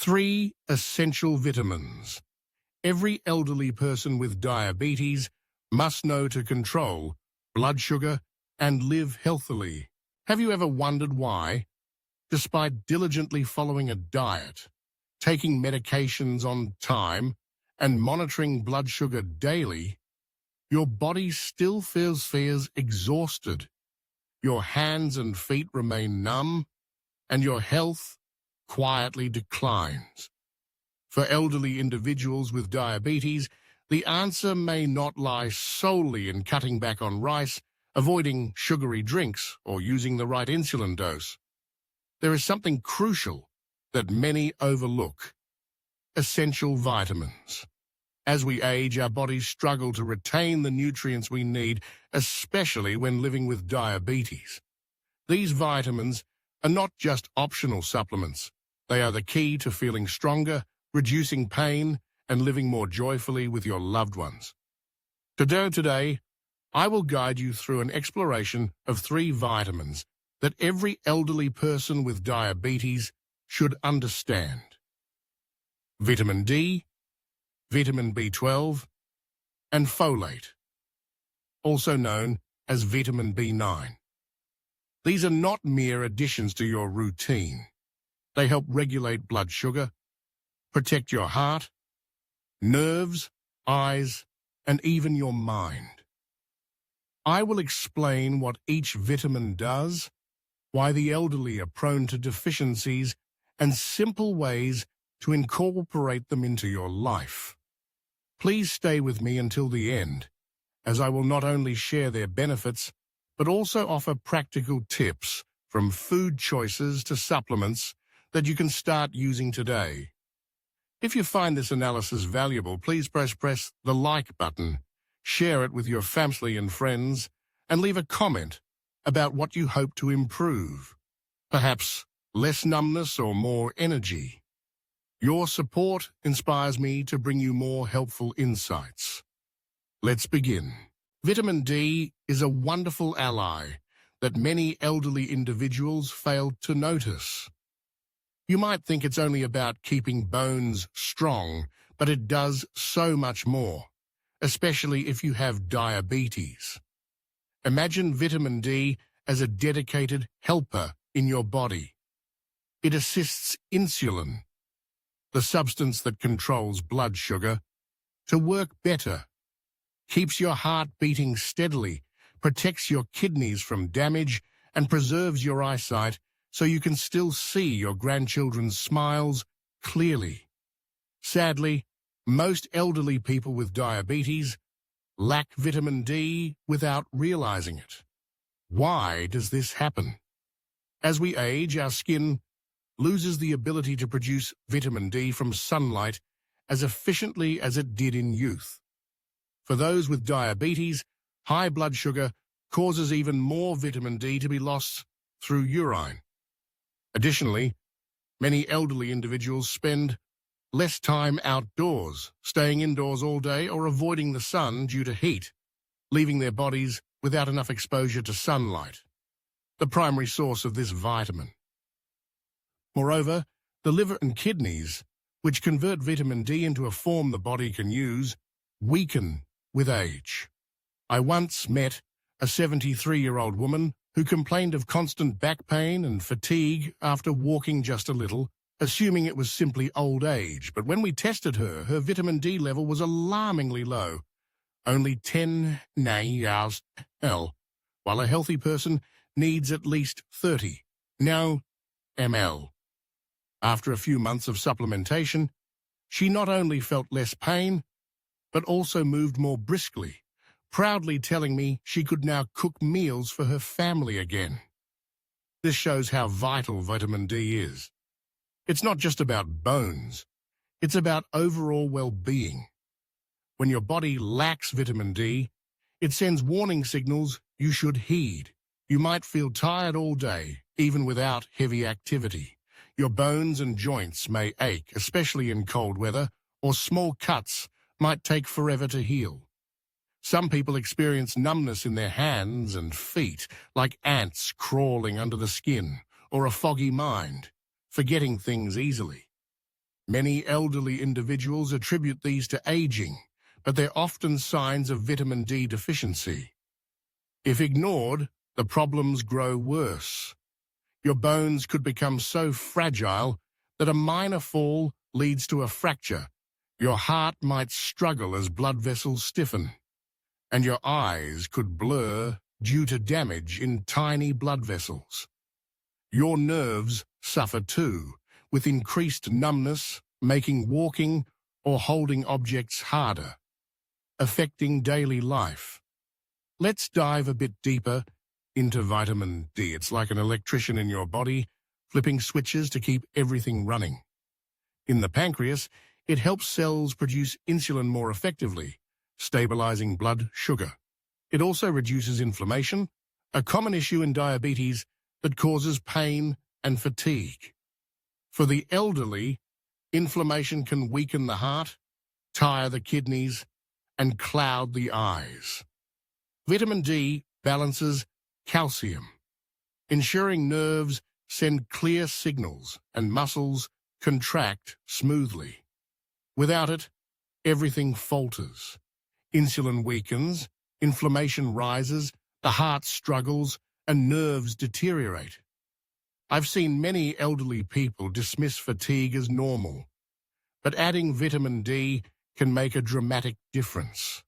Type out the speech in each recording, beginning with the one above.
3 essential vitamins. Every elderly person with diabetes must know to control blood sugar and live healthily. Have you ever wondered why, despite diligently following a diet, taking medications on time, and monitoring blood sugar daily, your body still feels exhausted, your hands and feet remain numb, and your health quietly declines? For elderly individuals with diabetes, the answer may not lie solely in cutting back on rice, avoiding sugary drinks, or using the right insulin dose. There is something crucial that many overlook: essential vitamins. As we age, our bodies struggle to retain the nutrients we need, especially when living with diabetes. These vitamins are not just optional supplements. They are the key to feeling stronger, reducing pain, and living more joyfully with your loved ones. Today, I will guide you through an exploration of 3 vitamins that every elderly person with diabetes should understand: vitamin D, vitamin B12, and folate, also known as vitamin B9. These are not mere additions to your routine. They help regulate blood sugar, protect your heart, nerves, eyes, and even your mind. I will explain what each vitamin does, why the elderly are prone to deficiencies, and simple ways to incorporate them into your life. Please stay with me until the end, as I will not only share their benefits, but also offer practical tips from food choices to supplements that you can start using today. If you find this analysis valuable, please press the like button, share it with your family and friends, and leave a comment about what you hope to improve. Perhaps less numbness or more energy. Your support inspires me to bring you more helpful insights. Let's begin. Vitamin D is a wonderful ally that many elderly individuals fail to notice. You might think it's only about keeping bones strong, but it does so much more, especially if you have diabetes. Imagine vitamin D as a dedicated helper in your body. It assists insulin, the substance that controls blood sugar, to work better, keeps your heart beating steadily, protects your kidneys from damage, and preserves your eyesight so you can still see your grandchildren's smiles clearly. Sadly, most elderly people with diabetes lack vitamin D without realizing it. Why does this happen? As we age, our skin loses the ability to produce vitamin D from sunlight as efficiently as it did in youth. For those with diabetes, high blood sugar causes even more vitamin D to be lost through urine. Additionally, many elderly individuals spend less time outdoors, staying indoors all day or avoiding the sun due to heat, leaving their bodies without enough exposure to sunlight, the primary source of this vitamin. Moreover, the liver and kidneys, which convert vitamin D into a form the body can use, weaken with age. I once met a 73-year-old woman who complained of constant back pain and fatigue after walking just a little, assuming it was simply old age. But when we tested her, her vitamin D level was alarmingly low, only 10 nAs, while a healthy person needs at least 30 ml. After a few months of supplementation, she not only felt less pain, but also moved more briskly, proudly telling me she could now cook meals for her family again. This shows how vital vitamin D is. It's not just about bones, it's about overall well-being. When your body lacks vitamin D, it sends warning signals you should heed. You might feel tired all day, even without heavy activity. Your bones and joints may ache, especially in cold weather, or small cuts might take forever to heal. Some people experience numbness in their hands and feet, like ants crawling under the skin, or a foggy mind, forgetting things easily. Many elderly individuals attribute these to aging, but they're often signs of vitamin D deficiency. If ignored, the problems grow worse. Your bones could become so fragile that a minor fall leads to a fracture. Your heart might struggle as blood vessels stiffen, and your eyes could blur due to damage in tiny blood vessels. Your nerves suffer too, with increased numbness, making walking or holding objects harder, affecting daily life. Let's dive a bit deeper into vitamin D. It's like an electrician in your body, flipping switches to keep everything running. In the pancreas, it helps cells produce insulin more effectively, stabilizing blood sugar. It also reduces inflammation, a common issue in diabetes that causes pain and fatigue. For the elderly, inflammation can weaken the heart, tire the kidneys, and cloud the eyes. Vitamin D balances calcium, ensuring nerves send clear signals and muscles contract smoothly. Without it, everything falters. Insulin weakens, inflammation rises, the heart struggles, and nerves deteriorate. I've seen many elderly people dismiss fatigue as normal, but adding vitamin D can make a dramatic difference.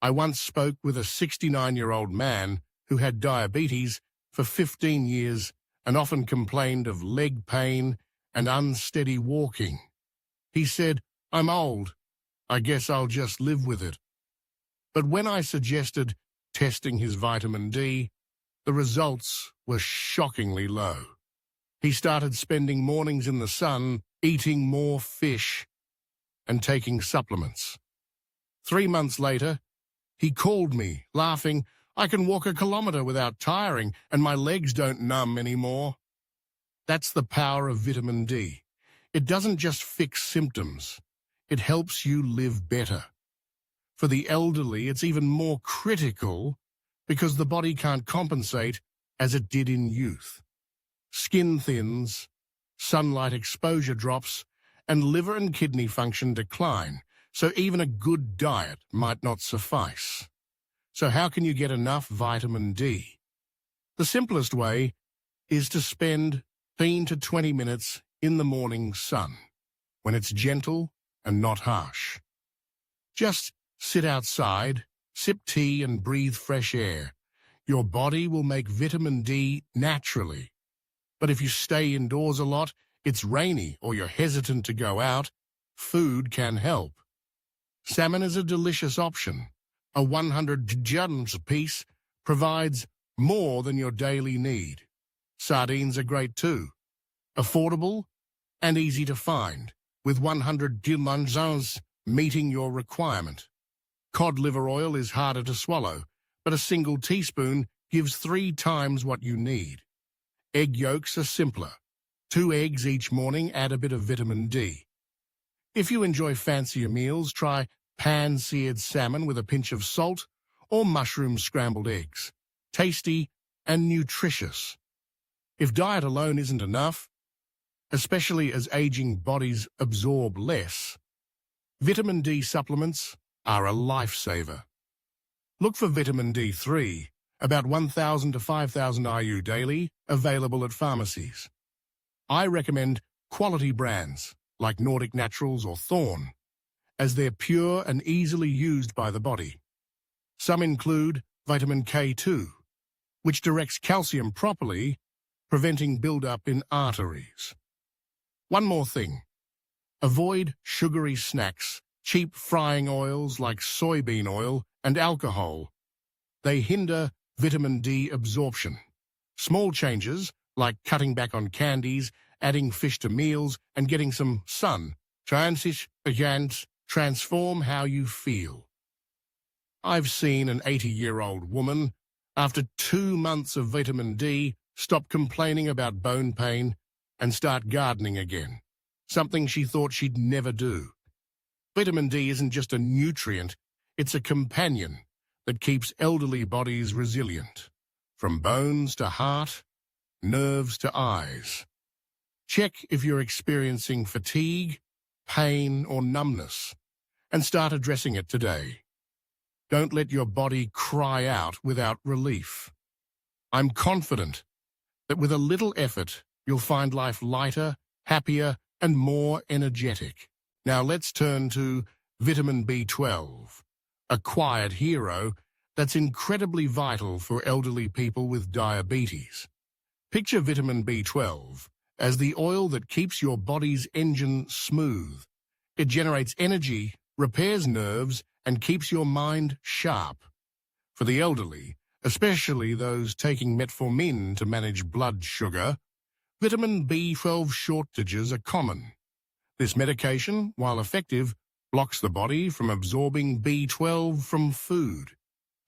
I once spoke with a 69-year-old man who had diabetes for 15 years and often complained of leg pain and unsteady walking. He said, "I'm old. I guess I'll just live with it." But when I suggested testing his vitamin D, the results were shockingly low. He started spending mornings in the sun, eating more fish, and taking supplements. 3 months later, he called me, laughing, "I can walk a kilometer without tiring, and my legs don't numb anymore." That's the power of vitamin D. It doesn't just fix symptoms. It helps you live better. For the elderly, it's even more critical because the body can't compensate as it did in youth. Skin thins, sunlight exposure drops, and liver and kidney function decline, so even a good diet might not suffice. So how can you get enough vitamin D? The simplest way is to spend 15 to 20 minutes in the morning sun, when it's gentle and not harsh. Just sit outside, sip tea, and breathe fresh air. Your body will make vitamin D naturally. But if you stay indoors a lot, it's rainy, or you're hesitant to go out, food can help. Salmon is a delicious option. A 100 grams apiece provides more than your daily need. Sardines are great too. Affordable and easy to find, with 100 grams meeting your requirement. Cod liver oil is harder to swallow, but a single teaspoon gives 3 times what you need. Egg yolks are simpler. 2 eggs each morning add a bit of vitamin D. If you enjoy fancier meals, try pan-seared salmon with a pinch of salt or mushroom scrambled eggs. Tasty and nutritious. If diet alone isn't enough, especially as aging bodies absorb less, vitamin D supplements are a lifesaver. Look for vitamin D3, about 1,000 to 5,000 IU daily, available at pharmacies. I recommend quality brands like Nordic Naturals or Thorne, as they're pure and easily used by the body. Some include vitamin K2, which directs calcium properly, preventing buildup in arteries. One more thing. Avoid sugary snacks, cheap frying oils like soybean oil and alcohol. They hinder vitamin D absorption. Small changes, like cutting back on candies, adding fish to meals, and getting some sun, transform how you feel. I've seen an 80-year-old woman, after 2 months of vitamin D, stop complaining about bone pain and start gardening again, something she thought she'd never do. Vitamin D isn't just a nutrient, it's a companion that keeps elderly bodies resilient, from bones to heart, nerves to eyes. Check if you're experiencing fatigue, pain or numbness, and start addressing it today. Don't let your body cry out without relief. I'm confident that with a little effort, you'll find life lighter, happier, and more energetic. Now let's turn to vitamin B12, a quiet hero that's incredibly vital for elderly people with diabetes. Picture vitamin B12 as the oil that keeps your body's engine smooth. It generates energy, repairs nerves, and keeps your mind sharp. For the elderly, especially those taking metformin to manage blood sugar, vitamin B12 shortages are common. This medication, while effective, blocks the body from absorbing B12 from food.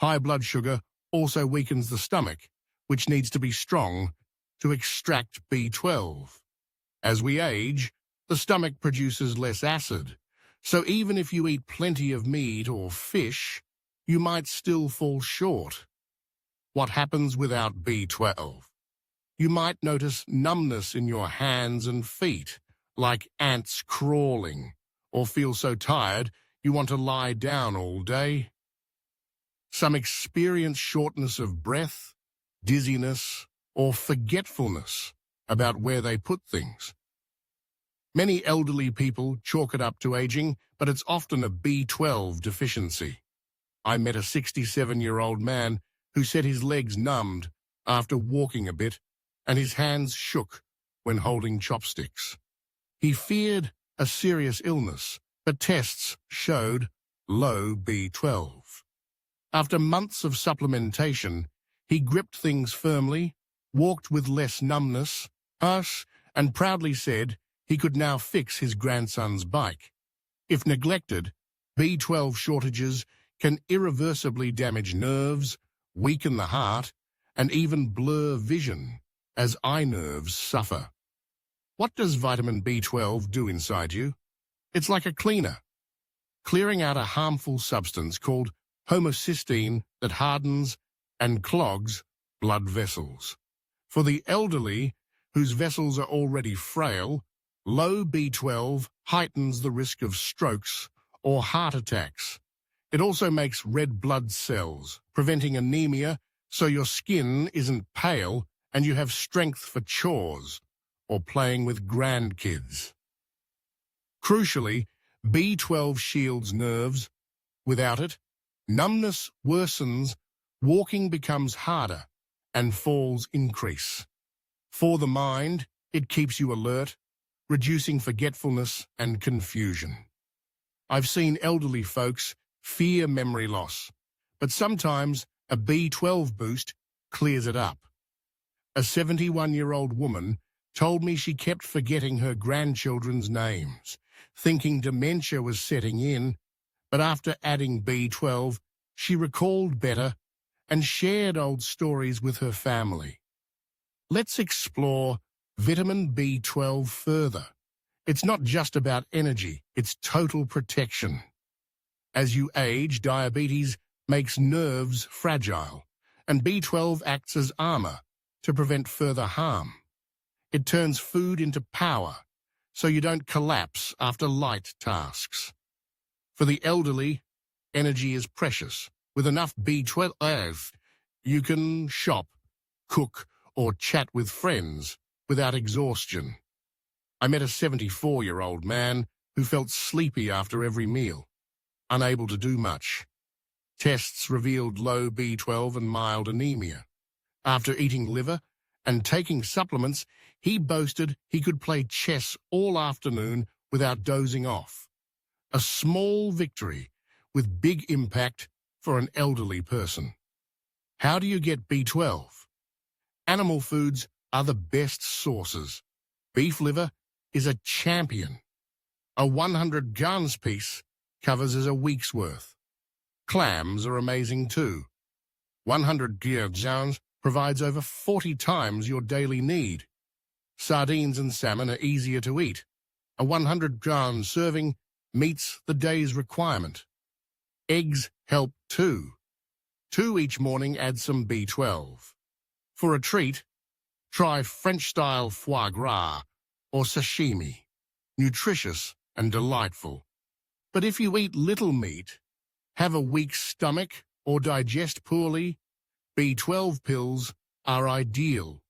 High blood sugar also weakens the stomach, which needs to be strong to extract B12. As we age, the stomach produces less acid, so even if you eat plenty of meat or fish, you might still fall short. What happens without B12? You might notice numbness in your hands and feet, like ants crawling, or feel so tired you want to lie down all day. Some experience shortness of breath, dizziness, or forgetfulness about where they put things. Many elderly people chalk it up to aging, but it's often a B12 deficiency. I met a 67-year-old man who said his legs numbed after walking a bit and his hands shook when holding chopsticks. He feared a serious illness, but tests showed low B12. After months of supplementation, he gripped things firmly, walked with less numbness, and proudly said he could now fix his grandson's bike. If neglected, B12 shortages can irreversibly damage nerves, weaken the heart, and even blur vision, as eye nerves suffer. What does vitamin B12 do inside you? It's like a cleaner, clearing out a harmful substance called homocysteine that hardens and clogs blood vessels. For the elderly, whose vessels are already frail, low B12 heightens the risk of strokes or heart attacks. It also makes red blood cells, preventing anemia so your skin isn't pale and you have strength for chores or playing with grandkids. Crucially, B12 shields nerves. Without it, numbness worsens, walking becomes harder, and falls increase. For the mind, it keeps you alert, reducing forgetfulness and confusion. I've seen elderly folks fear memory loss, but sometimes a B12 boost clears it up. A 71-year-old woman told me she kept forgetting her grandchildren's names, thinking dementia was setting in, but after adding B12, she recalled better and shared old stories with her family. Let's explore vitamin B12 further. It's not just about energy, it's total protection. As you age, diabetes makes nerves fragile, and B12 acts as armor to prevent further harm. It turns food into power, so you don't collapse after light tasks. For the elderly, energy is precious. With enough B12, you can shop, cook, or chat with friends without exhaustion. I met a 74-year-old man who felt sleepy after every meal, unable to do much. Tests revealed low B12 and mild anemia. After eating liver and taking supplements, he boasted he could play chess all afternoon without dozing off. A small victory with big impact for an elderly person. How do you get B12? Animal foods are the best sources. Beef liver is a champion. A 100 grams piece covers as a week's worth. Clams are amazing too. 100 grams provides over 40 times your daily need. Sardines and salmon are easier to eat. A 100-gram serving meets the day's requirement. Eggs help too. 2 each morning add some B12. For a treat, try French-style foie gras or sashimi. Nutritious and delightful. But if you eat little meat, have a weak stomach, or digest poorly, B12 pills are ideal.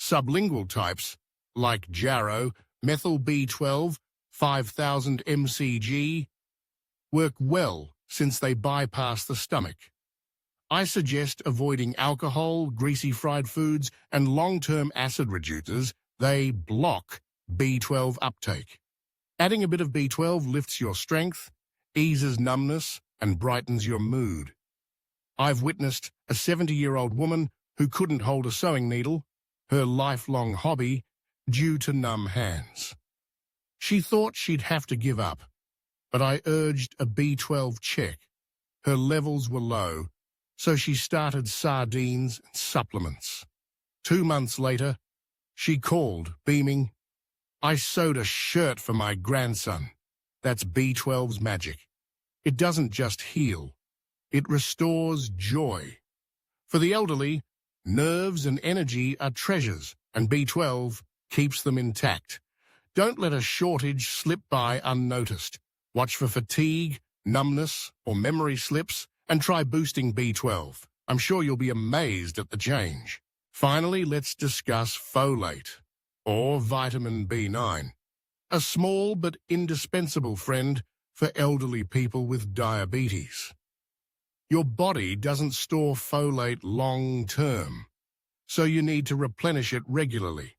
Sublingual types, like Jarrow, methyl B12, 5000 mcg, work well since they bypass the stomach. I suggest avoiding alcohol, greasy fried foods, and long-term acid reducers. They block B12 uptake. Adding a bit of B12 lifts your strength, eases numbness, and brightens your mood. I've witnessed a 70-year-old woman who couldn't hold a sewing needle, her lifelong hobby, due to numb hands. She thought she'd have to give up, but I urged a B12 check. Her levels were low, so she started sardines and supplements. 2 months later, she called, beaming, "I sewed a shirt for my grandson." That's B12's magic. It doesn't just heal, it restores joy. For the elderly, nerves and energy are treasures, and B12 keeps them intact. Don't let a shortage slip by unnoticed. Watch for fatigue, numbness, or memory slips, and try boosting B12. I'm sure you'll be amazed at the change. Finally, let's discuss folate, or vitamin B9, a small but indispensable friend for elderly people with diabetes. Your body doesn't store folate long-term, so you need to replenish it regularly.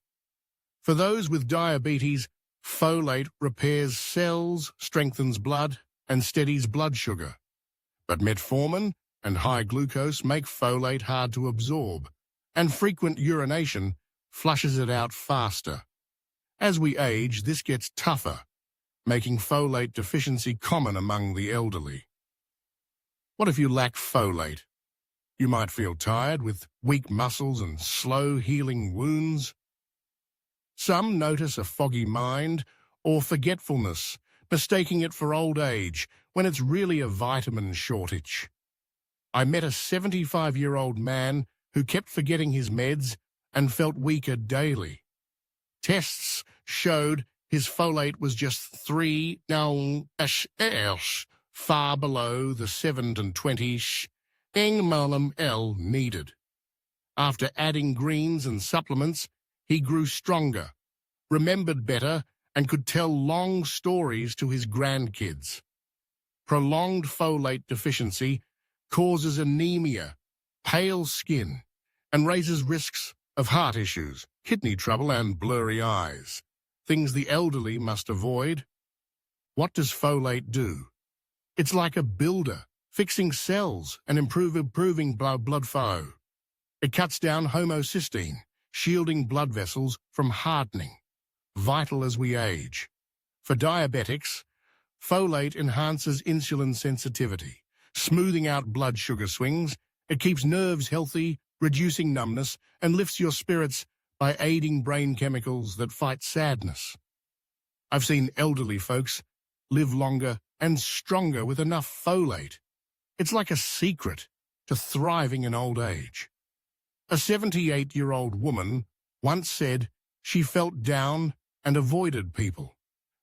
For those with diabetes, folate repairs cells, strengthens blood, and steadies blood sugar. But metformin and high glucose make folate hard to absorb, and frequent urination flushes it out faster. As we age, this gets tougher, making folate deficiency common among the elderly. What if you lack folate? You might feel tired with weak muscles and slow-healing wounds. Some notice a foggy mind or forgetfulness, mistaking it for old age when it's really a vitamin shortage. I met a 75-year-old man who kept forgetting his meds and felt weaker daily. Tests showed his folate was just 3 nL, far below the 7 and 20 nmol needed. After adding greens and supplements, he grew stronger, remembered better, and could tell long stories to his grandkids. Prolonged folate deficiency causes anemia, pale skin, and raises risks of heart issues, kidney trouble, and blurry eyes, things the elderly must avoid. What does folate do? It's like a builder, fixing cells and improving blood flow. It cuts down homocysteine, shielding blood vessels from hardening, vital as we age. For diabetics, folate enhances insulin sensitivity, smoothing out blood sugar swings. It keeps nerves healthy, reducing numbness, and lifts your spirits by aiding brain chemicals that fight sadness. I've seen elderly folks live longer and stronger with enough folate. It's like a secret to thriving in old age. A 78-year-old woman once said she felt down and avoided people,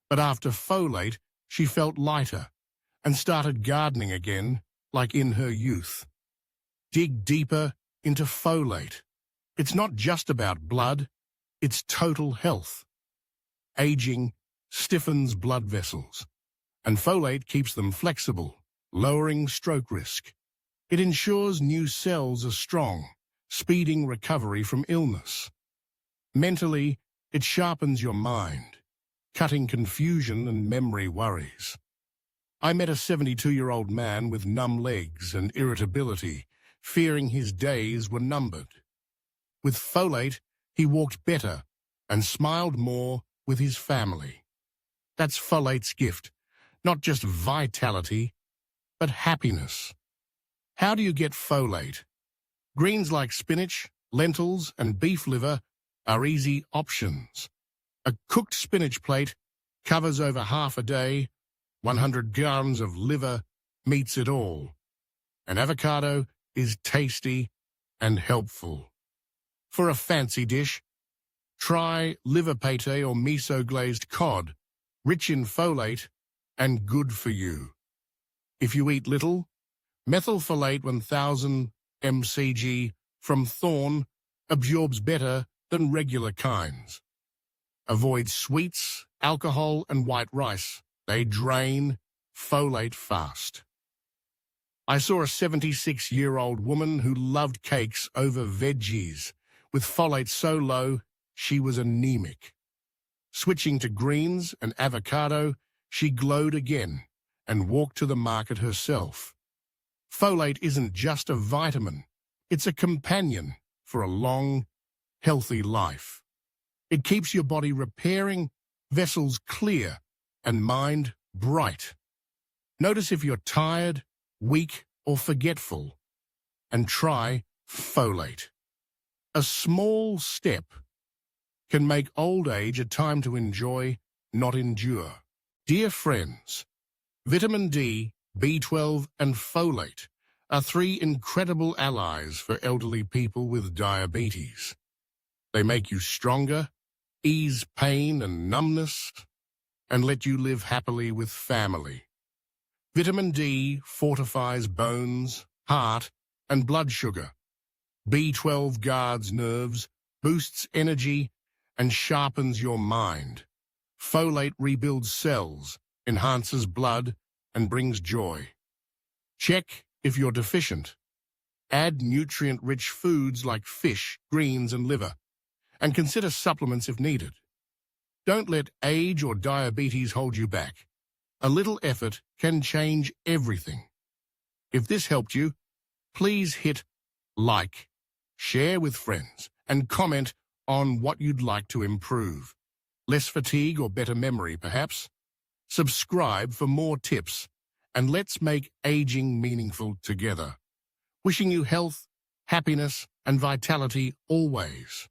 but after folate, she felt lighter and started gardening again like in her youth. Dig deeper into folate. It's not just about blood, it's total health. Aging stiffens blood vessels, and folate keeps them flexible, lowering stroke risk. It ensures new cells are strong, speeding recovery from illness. Mentally, it sharpens your mind, cutting confusion and memory worries. I met a 72-year-old man with numb legs and irritability, fearing his days were numbered. With folate, he walked better and smiled more with his family. That's folate's gift, not just vitality, but happiness. How do you get folate? Greens like spinach, lentils, and beef liver are easy options. A cooked spinach plate covers over half a day. 100 grams of liver meets it all. An avocado is tasty and helpful. For a fancy dish, try liver pate or miso-glazed cod rich in folate, and good for you. If you eat little, methylfolate 1000 mcg from thorn absorbs better than regular kinds. Avoid sweets, alcohol, and white rice. They drain folate fast. I saw a 76-year-old woman who loved cakes over veggies. With folate so low, she was anemic. Switching to greens and avocado, she glowed again and walked to the market herself. Folate isn't just a vitamin, it's a companion for a long, healthy life. It keeps your body repairing, vessels clear, and mind bright. Notice if you're tired, weak, or forgetful, and try folate. A small step can make old age a time to enjoy, not endure. Dear friends, vitamin D, B12, and folate are three incredible allies for elderly people with diabetes. They make you stronger, ease pain and numbness, and let you live happily with family. Vitamin D fortifies bones, heart, and blood sugar. B12 guards nerves, boosts energy, and sharpens your mind. Folate rebuilds cells, enhances blood, and brings joy. Check if you're deficient. Add nutrient-rich foods like fish, greens, and liver, and consider supplements if needed. Don't let age or diabetes hold you back. A little effort can change everything. If this helped you, please hit like, share with friends, and comment on what you'd like to improve. Less fatigue or better memory, perhaps? Subscribe for more tips, and let's make aging meaningful together. Wishing you health, happiness, and vitality always.